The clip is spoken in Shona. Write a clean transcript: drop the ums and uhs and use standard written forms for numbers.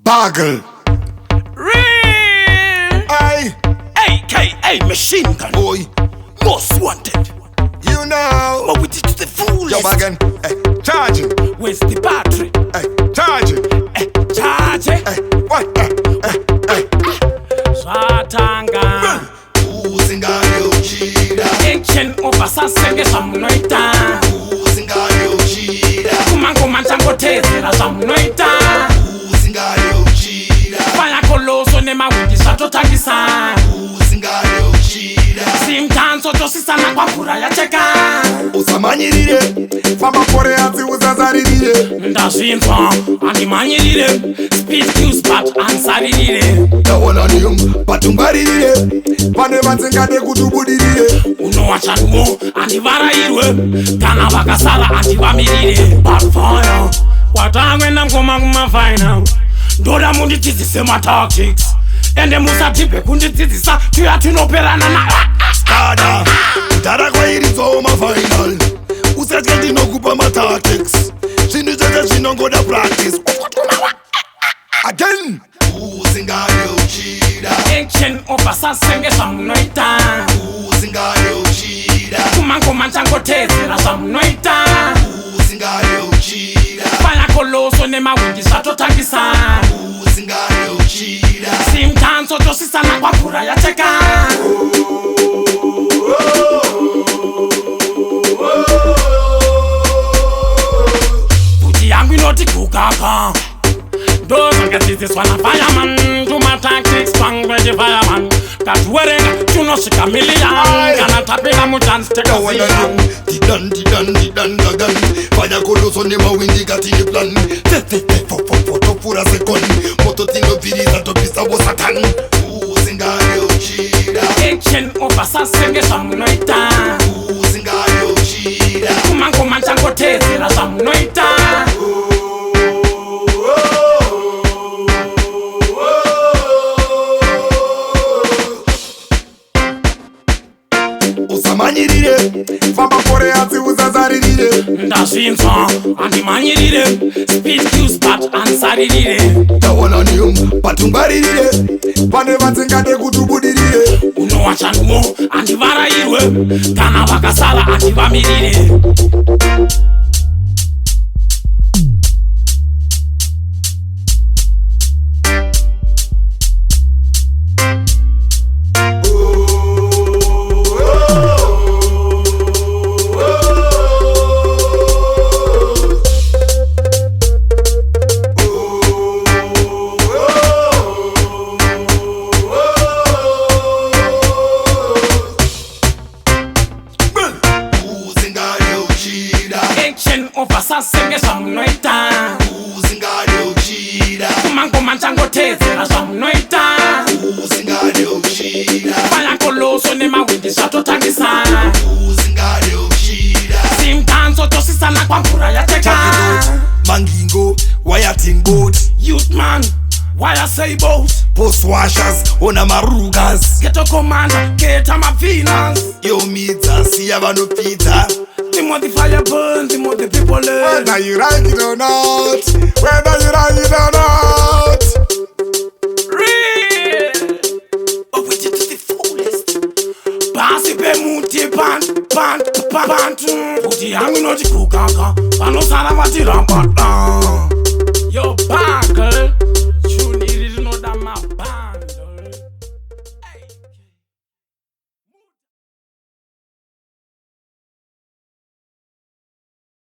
Bagel. Real. Aye. AKA machine gun. Boy. Most wanted. You know. But we did to the fullest. Yo, Bagan. Hey, charge it. Where's the battery? Hey, charge it. Charge it. Hey, what? Hey. Swatanga. Usingade uchida. Ancient oversasenge samnoita. Usingade uchida. Kumango manchango tezera samnoita. Usingade uchida. Faya koloso ne mawindi satotagisa. Usingade uchida. Simtanso tosisana kwa kura ya cheka. Usamanyirire. Fama kore ati uzazaririre. Ndazvinzwa andimanyirire. Speed cues but ansaririre. Ndawona niyum patungwaririre. Pane vatsingade kutubudirire. Unowachanumo andivarairwe. Kana vakasara andivamirire. Backfire. Watangwenda mkoma kumafaina. Ndoda mundidzidzise matactics. Ende musatipe kundidzidzisa tuya tinoperana na Scada Dara kwa irizo mafinal. Usatye ndinokupa matactics. Zvinhu zvese zvinongoda practice. Again. Usingade uchida. Ancient oversasenge samunoita. Usingade uchida. Kumango manchango tezera samunoita. Usingade uchida. Faya koloso ne mawindi satotagisa. Usingade uchida. Simtanso tosisana kwa kura ya cheka. Puti yangu inoti kukaka. Those get this one a fireman. Do my tactics, strong ready fireman. That wearing, you know she chameleon. Gonna tap in a mutants, take a Didan, didan, gagan. Fire koloso ne mawindi gati ni plan. Foto pura second. Moto tino viriza to pisa wo satan. Usingade uchida. ancient oversasenge samunoita. Usingade uchida. Kumango manchango tezera samunoita. Usamanyirire. Fama kore ati uzazaririre. Ndazvinzwa andimanyirire. Speed cues but ansaririre. Ndawona niyum patungwaririre. Pane vatsingade kutubudirire. Unowachanumo andivarairwe. Kana vakasara andivamirire. Ancient oversasenge samunoita. Usingade uchida. Kumango manchango tezera samunoita. Usingade uchida. Faya koloso ne mawindi satotagisa. Usingade uchida. Simtanso tosisana kwa kura ya cheka. Mangingo, wireting boat. Youth man, why I say boss? Post washers, ona marugas. Get a commander, get a finance. Yo midza, siya vanopidza. The more the fire burns, the more the people learn. Whether you like it or not. Whether you like it or not. Real. But we did to the fullest. Basi pe muti pant. Puti yangu inoti kukaka. Panosara vati rampata.